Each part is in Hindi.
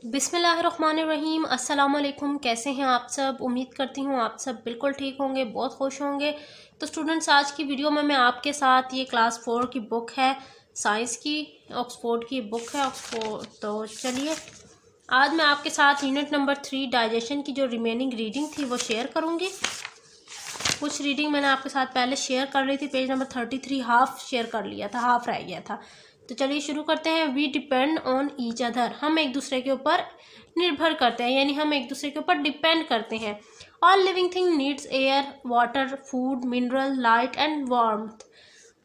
बिस्मिल्लाहिर्रहमानिर्रहीम। अस्सलाम वालेकुम। कैसे हैं आप सब? उम्मीद करती हूँ आप सब बिल्कुल ठीक होंगे, बहुत खुश होंगे। तो स्टूडेंट्स, आज की वीडियो में मैं आपके साथ ये क्लास 4 की बुक है, साइंस की, ऑक्सफोर्ड की बुक है ऑक्सफोर्ड। तो चलिए, आज मैं आपके साथ यूनिट नंबर 3 डाइजेशन की जो रिमेनिंग रीडिंग थी वो शेयर करूँगी। कुछ रीडिंग मैंने आपके साथ पहले शेयर कर रही थी, पेज नंबर 33 हाफ शेयर कर लिया था, हाफ रह गया था। तो चलिए शुरू करते हैं। We depend on each other, हम एक दूसरे के ऊपर निर्भर करते हैं, यानी हम एक दूसरे के ऊपर डिपेंड करते हैं। All living thing needs air, water, food, mineral, light and warmth.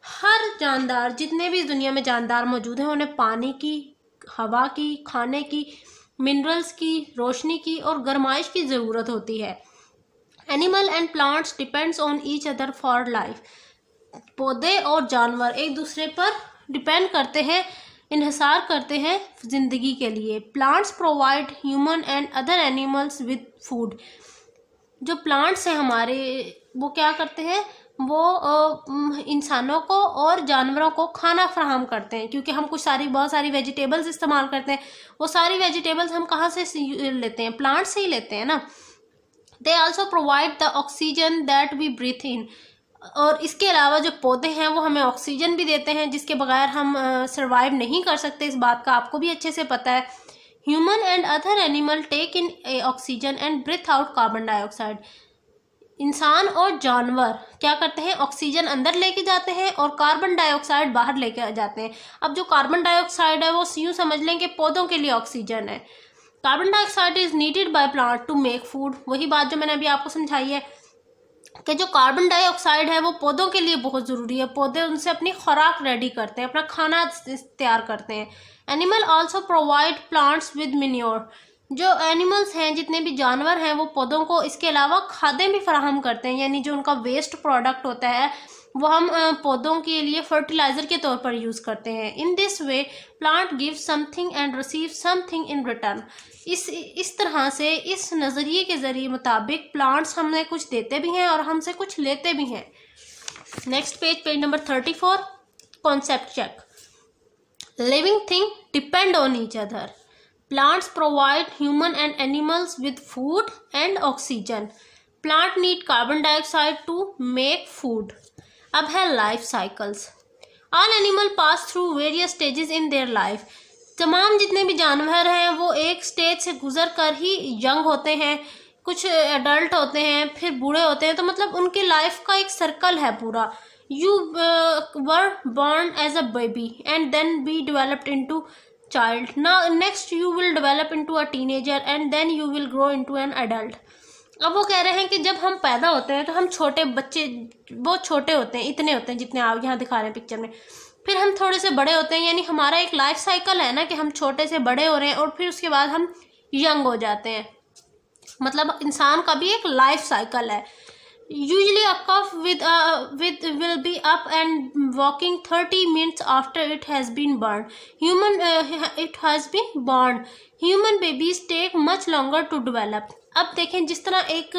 हर जानदार, जितने भी दुनिया में जानदार मौजूद हैं, उन्हें पानी की, हवा की, खाने की, मिनरल्स की, रोशनी की और गर्माइश की ज़रूरत होती है। Animal and plants depends on each other for life. पौधे और जानवर एक दूसरे पर डिपेंड करते हैं, इन्हिसार करते हैं जिंदगी के लिए। Plants provide human and other animals with food. जो प्लांट्स हैं हमारे, वो क्या करते हैं, वो इंसानों को और जानवरों को खाना फराहम करते हैं, क्योंकि हम बहुत सारी वेजिटेबल्स इस्तेमाल करते हैं। वो सारी वेजिटेबल्स हम कहाँ से लेते हैं? प्लांट से ही लेते हैं ना। They also provide the oxygen that we breathe in. और इसके अलावा जो पौधे हैं वो हमें ऑक्सीजन भी देते हैं, जिसके बगैर हम सर्वाइव नहीं कर सकते। इस बात का आपको भी अच्छे से पता है। Human and other animal take in oxygen and breathe out carbon dioxide. इंसान और जानवर क्या करते हैं? ऑक्सीजन अंदर लेके जाते हैं और कार्बन डाइऑक्साइड बाहर लेके जाते हैं। अब जो कार्बन डाइऑक्साइड है वो यूं समझ लें कि पौधों के लिए ऑक्सीजन है। Carbon dioxide is needed by plant to make food. वही बात जो मैंने अभी आपको समझाई है कि जो कार्बन डाइऑक्साइड है वो पौधों के लिए बहुत ज़रूरी है। पौधे उनसे अपनी खुराक रेडी करते हैं, अपना खाना तैयार करते हैं। Animal also provide plants with manure. जो एनिमल्स हैं, जितने भी जानवर हैं, वो पौधों को इसके अलावा खादें भी फराहम करते हैं, यानी जो उनका वेस्ट प्रोडक्ट होता है वो हम पौधों के लिए फर्टिलाइजर के तौर पर यूज़ करते हैं। In this way plant give something and receive something in return. इस तरह से, इस नज़रिए के ज़रिए मुताबिक प्लांट्स हमें कुछ देते भी हैं और हमसे कुछ लेते भी हैं। Next page number 34, concept check. Living thing depend on each other. Plants provide human and animals with food and oxygen. Plant need carbon dioxide to make food. अब है life cycles. All animal pass through various stages in their life. तमाम जितने भी जानवर हैं वो एक स्टेज से गुजर कर ही यंग होते हैं, कुछ एडल्ट होते हैं, फिर बूढ़े होते हैं। तो मतलब उनकी लाइफ का एक सर्कल है पूरा। You were born as a baby and then be developed into child. Now next you will develop into a teenager and then you will grow into an adult. अब वो कह रहे हैं कि जब हम पैदा होते हैं तो हम छोटे बच्चे, बहुत छोटे होते हैं, इतने होते हैं जितने आप यहाँ दिखा रहे हैं पिक्चर में। फिर हम थोड़े से बड़े होते हैं, यानी हमारा एक लाइफ साइकिल है ना, कि हम छोटे से बड़े हो रहे हैं और फिर उसके बाद हम यंग हो जाते हैं। मतलब इंसान का भी एक लाइफ साइकिल है। Usually a cough with will be up and walking 30 minutes after it has been born. It has been born. Human babies take much longer to develop. अब देखें, जिस तरह एक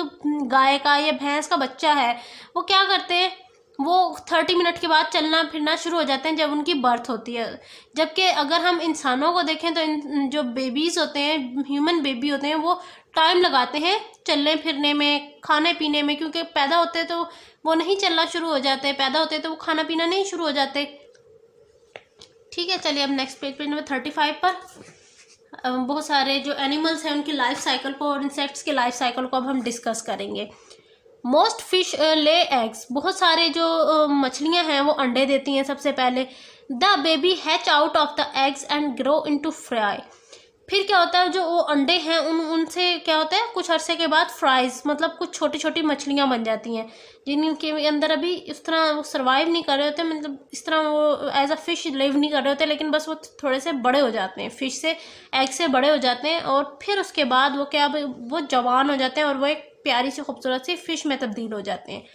गाय का या भैंस का बच्चा है, वो क्या करते हैं, वो 30 मिनट के बाद चलना फिरना शुरू हो जाते हैं जब उनकी बर्थ होती है। जबकि अगर हम इंसानों को देखें तो जो बेबीज़ होते हैं, ह्यूमन बेबी होते हैं, वो टाइम लगाते हैं चलने फिरने में, खाने पीने में, क्योंकि पैदा होते तो वो नहीं चलना शुरू हो जाते, पैदा होते तो वो खाना पीना नहीं शुरू हो जाते। ठीक है, चलिए अब नेक्स्ट पेज नंबर 35 पर बहुत सारे जो एनिमल्स हैं उनकी लाइफ साइकिल को और इंसेक्ट्स के लाइफ साइकिल को अब हम डिस्कस करेंगे। Most fish lay eggs. बहुत सारे जो मछलियां हैं वो अंडे देती हैं सबसे पहले। The baby hatch out of the eggs and grow into fry. फिर क्या होता है, जो वो अंडे हैं उनसे क्या होता है, कुछ अरसे के बाद फ्राइज, मतलब कुछ छोटी छोटी मछलियां बन जाती हैं, जिनके अंदर अभी इस तरह वो सर्वाइव नहीं कर रहे होते, मतलब इस तरह वो एज अ फिश लिव नहीं कर रहे होते, लेकिन बस वो थोड़े से बड़े हो जाते हैं, फिश से, एग से बड़े हो जाते हैं। और फिर उसके बाद वो क्या, वो जवान हो जाते हैं और वो एक प्यारी सी खूबसूरत सी फिश में तब्दील हो जाते हैं।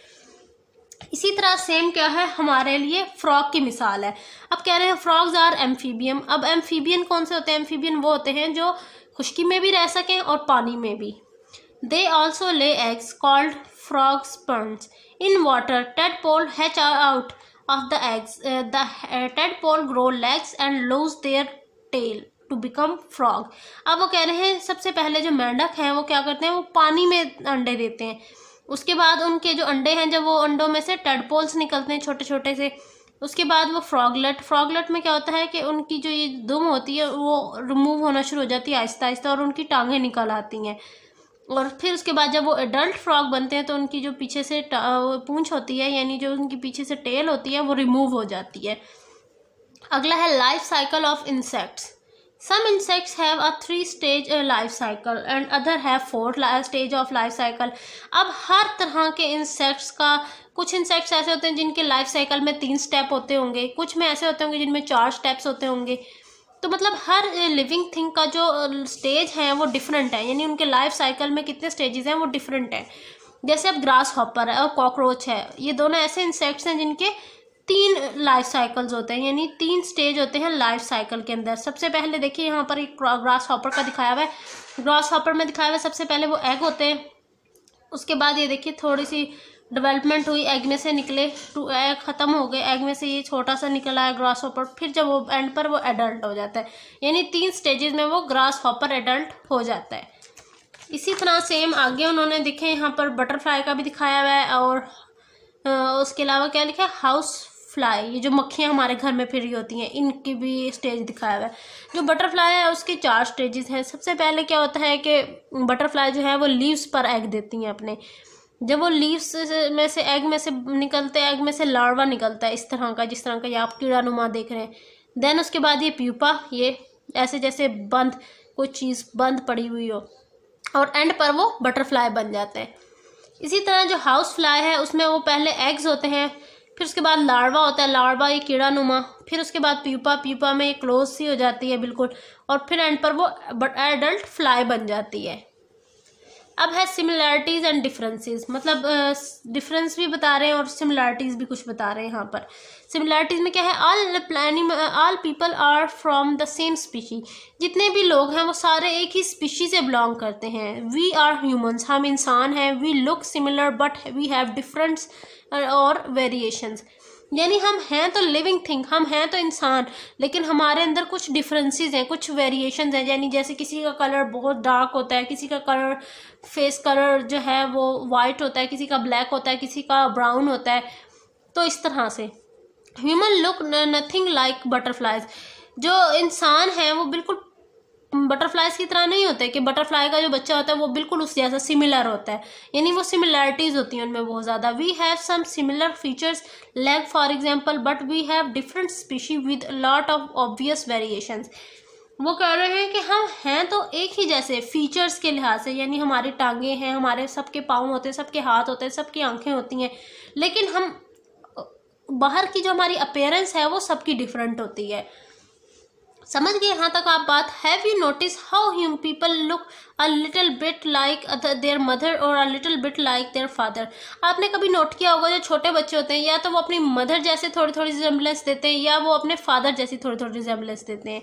इसी तरह सेम क्या है हमारे लिए, फ्रॉग की मिसाल है। अब कह रहे हैं फ्रॉग्स आर एम्फीबियम। अब एम्फीबियन कौन से होते हैं? एम्फीबियन वो होते हैं जो खुश्की में भी रह सकें और पानी में भी। They also lay eggs called frog sperms in water. Tadpole hatch out of the eggs. The tadpole grow legs and lose their tail. To become frog. अब वो कह रहे हैं सबसे पहले जो मेंढक हैं वो क्या करते हैं, वो पानी में अंडे देते हैं। उसके बाद उनके जो अंडे हैं, जब वो अंडों में से टैडपोल्स निकलते हैं छोटे छोटे से, उसके बाद वो फ्रॉगलेट में क्या होता है कि उनकी जो ये दुम होती है वो रिमूव होना शुरू हो जाती है आहिस्ता आहिस्ता, और उनकी टांगें निकल आती हैं। और फिर उसके बाद जब वो एडल्ट फ्रॉग बनते हैं तो उनकी जो पीछे से पूंछ होती है, यानी जो उनकी पीछे से टेल होती है, वो रिमूव हो जाती है। अगला है life cycle of insects. Some insects have a 3-stage life cycle and other have 4 stage of life cycle। अब हर तरह के इंसेक्ट्स का, कुछ इंसेक्ट्स ऐसे होते हैं जिनके लाइफ साइकिल में 3 स्टेप होते होंगे, कुछ में ऐसे होते होंगे जिनमें 4 स्टेप्स होते होंगे। तो मतलब हर लिविंग थिंग का जो स्टेज है वो डिफरेंट है, यानी उनके लाइफ साइकिल में कितने स्टेजेस हैं वो डिफरेंट है। जैसे अब ग्रास हॉपर है और कॉकरोच है, ये दोनों ऐसे इंसेक्ट्स हैं जिनके 3 लाइफ साइकिल्स होते हैं, यानी 3 स्टेज होते हैं लाइफ साइकिल के अंदर। सबसे पहले देखिए यहाँ पर एक ग्रास हॉपर का दिखाया हुआ है। ग्रास हॉपर में दिखाया हुआ है सबसे पहले वो एग होते हैं, उसके बाद ये देखिए थोड़ी सी डेवलपमेंट हुई, एग में से निकले, एग ख़त्म हो गए, एग में से ये छोटा सा निकला है ग्रास हॉपर, फिर जब वो एंड पर वो एडल्ट हो जाता है, यानी 3 स्टेजेस में वो ग्रास हॉपर एडल्ट हो जाता है। इसी तरह सेम आगे उन्होंने दिखे यहाँ पर बटरफ्लाई का भी दिखाया हुआ है, और उसके अलावा क्या लिखा है, हाउस फ्लाई, ये जो मक्खियाँ हमारे घर में फिर रही होती हैं, इनकी भी स्टेज दिखाया हुआ है। जो बटरफ्लाई है उसके 4 स्टेजेस हैं। सबसे पहले क्या होता है कि बटरफ्लाई जो है वो लीव्स पर एग देती हैं अपने। जब वो लीव्स में से एग में से निकलते हैं, एग में से लार्वा निकलता है इस तरह का, जिस तरह का ये आप कीड़ा नुमा देख रहे हैं। देन उसके बाद ये प्यूपा, ये ऐसे जैसे बंद कोई चीज़ बंद पड़ी हुई हो, और एंड पर वो बटरफ्लाई बन जाते हैं। इसी तरह जो हाउस फ्लाई है उसमें वो पहले एग्स होते हैं, फिर उसके बाद लार्वा होता है, लार्वा ये कीड़ा नुमा, फिर उसके बाद प्यूपा में ये क्लोज सी हो जाती है बिल्कुल, और फिर एंड पर वो एडल्ट फ्लाई बन जाती है। अब है सिमिलैरिटीज़ एंड डिफरेंसेस, मतलब डिफरेंस भी बता रहे हैं और सिमिलैरिटीज़ भी कुछ बता रहे हैं। यहाँ पर सिमिलैरिटीज़ में क्या है, all people are from the same species, जितने भी लोग हैं वो सारे एक ही स्पीशी से बिलोंग करते हैं। वी आर ह्यूमंस, हम इंसान हैं। We look similar but we have difference और वेरिएशंस, यानी हम हैं तो लिविंग थिंग, हम हैं तो इंसान, लेकिन हमारे अंदर कुछ डिफरेंसेस हैं, कुछ वेरिएशंस हैं। यानी जैसे किसी का कलर बहुत डार्क होता है, किसी का कलर फेस कलर जो है वो वाइट होता है, किसी का ब्लैक होता है, किसी का ब्राउन होता है। तो इस तरह से human look nothing like butterflies, जो इंसान है वो बिल्कुल बटरफ्लाइज की तरह नहीं होते कि बटरफ्लाई का जो बच्चा होता है वो बिल्कुल उस जैसा सिमिलर होता है, यानी वो सिमिलैरिटीज होती हैं उनमें बहुत ज़्यादा। We have some similar features, leg for example, but we have different species with lot of obvious variations. वो कह रहे हैं कि हम हैं तो एक ही जैसे फीचर्स के लिहाज से, यानी हमारी टांगे हैं, हमारे सबके पाँव होते हैं, सबके हाथ होते हैं, सबकी आंखें होती हैं, लेकिन हम बाहर की जो हमारी अपीयरेंस है वो सबकी डिफरेंट होती है। समझ गए यहाँ तक आप बात? Have you notice how human people look a little bit like their mother और a little bit like their father. आपने कभी नोट किया होगा जो छोटे बच्चे होते हैं या तो वो अपनी मदर जैसे थोड़ी थोड़ी रिजेम्बलेंस देते हैं या वो अपने फादर जैसी थोड़ी थोड़ी रिजेम्बलेंस देते हैं।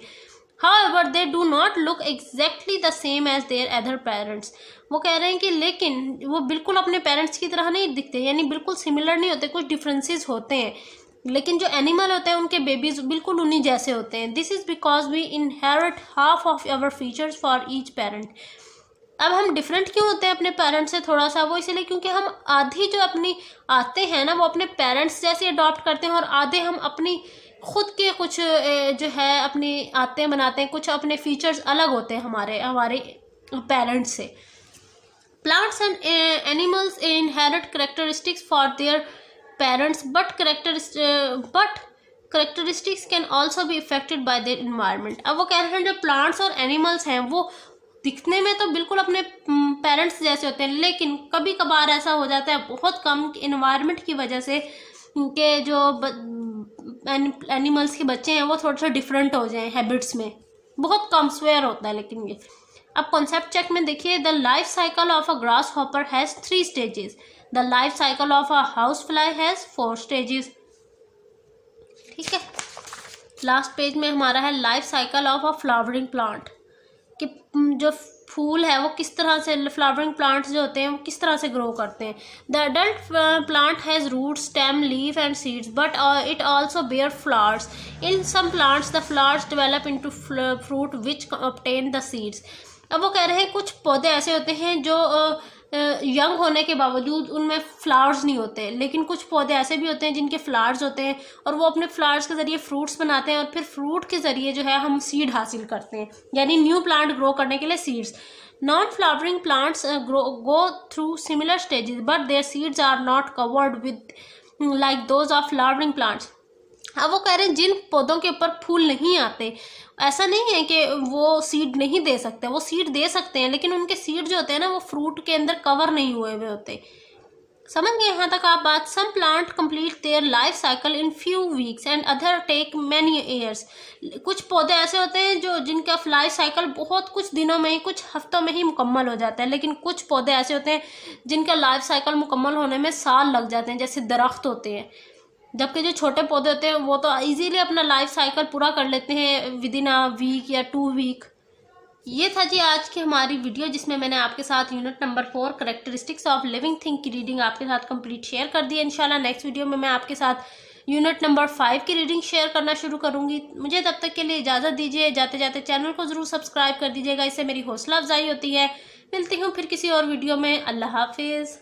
However, they do not look exactly the same as their other parents। वो कह रहे हैं कि लेकिन वो बिल्कुल अपने पेरेंट्स की तरह नहीं दिखते, यानी बिल्कुल सिमिलर नहीं होते, कुछ डिफरेंसेस होते हैं, लेकिन जो एनिमल होते हैं उनके बेबीज बिल्कुल उन्हीं जैसे होते हैं। This is because we inherit half of our features for each parent. अब हम डिफरेंट क्यों होते हैं अपने पेरेंट्स से थोड़ा सा, वो इसलिए क्योंकि हम आधी जो अपनी आते हैं ना वो अपने पेरेंट्स जैसे अडॉप्ट करते हैं, और आधे हम अपनी खुद के कुछ जो है अपनी आते बनाते हैं, कुछ अपने फीचर्स अलग होते हैं हमारे पेरेंट्स से। Plants and animals inherit characteristics for their parents, but characteristics can also be affected by their environment. अब वो कह रहे हैं जो प्लांट्स और एनिमल्स हैं वो दिखने में तो बिल्कुल अपने पेरेंट्स जैसे होते हैं, लेकिन कभी कभार ऐसा हो जाता है, बहुत कम, इन्वायरमेंट की वजह से के जो एनिमल्स के बच्चे हैं वो थोड़ा सा डिफरेंट हो जाए हैबिट्स में, बहुत कम, स्वेयर होता है लेकिन ये। अब कॉन्सेप्ट चेक में देखिए, the life cycle of a grass hopper has 3 stages, the life cycle of a house fly has 4 stages. ठीक है, लास्ट पेज में हमारा है life cycle of a flowering plant, कि जो फूल है वो किस तरह से, फ्लावरिंग प्लांट्स जो होते हैं वो किस तरह से ग्रो करते हैं। The adult plant has root, stem, leaf and seeds but it also bear flowers. In some plants the flowers develop into fruit which obtain the seeds. अब वो कह रहे हैं कुछ पौधे ऐसे होते हैं जो यंग होने के बावजूद उनमें फ्लावर्स नहीं होते, लेकिन कुछ पौधे ऐसे भी होते हैं जिनके फ्लावर्स होते हैं और वो अपने फ्लावर्स के ज़रिए फ्रूट्स बनाते हैं और फिर फ्रूट के ज़रिए जो है हम सीड हासिल करते हैं, यानी न्यू प्लांट ग्रो करने के लिए seeds. Non flowering plants go through similar stages but their seeds are not covered with like those of flowering plants. अब वो कह रहे हैं जिन पौधों के ऊपर फूल नहीं आते, ऐसा नहीं है कि वो सीड नहीं दे सकते, वो सीड दे सकते हैं, लेकिन उनके सीड जो होते हैं ना वो फ्रूट के अंदर कवर नहीं हुए हुए होते। समझ गए यहाँ तक आप बात। Some plant complete their life cycle in few weeks and other take many years. कुछ पौधे ऐसे होते हैं जो जिनका लाइफ साइकिल बहुत कुछ दिनों में ही, कुछ हफ्तों में ही मुकम्मल हो जाता है, लेकिन कुछ पौधे ऐसे होते हैं जिनका लाइफ साइकिल मुकम्मल होने में साल लग जाते हैं, जैसे दरख्त होते हैं। जबकि जो छोटे पौधे होते हैं वो तो इजीली अपना लाइफ साइकिल पूरा कर लेते हैं विद इन अ वीक या 2 वीक। ये था जी आज की हमारी वीडियो, जिसमें मैंने आपके साथ unit number 4 characteristics of living thing की रीडिंग आपके साथ कंप्लीट शेयर कर दी है। इंशाल्लाह नेक्स्ट वीडियो में मैं आपके साथ यूनिट नंबर 5 की रीडिंग शेयर करना शुरू करूँगी। मुझे तब तक के लिए इजाज़त दीजिए। जाते जाते चैनल को ज़रूर सब्सक्राइब कर दीजिएगा, इससे मेरी हौसला अफजाई होती है। मिलती हूँ फिर किसी और वीडियो में। अल्लाह हाफिज़।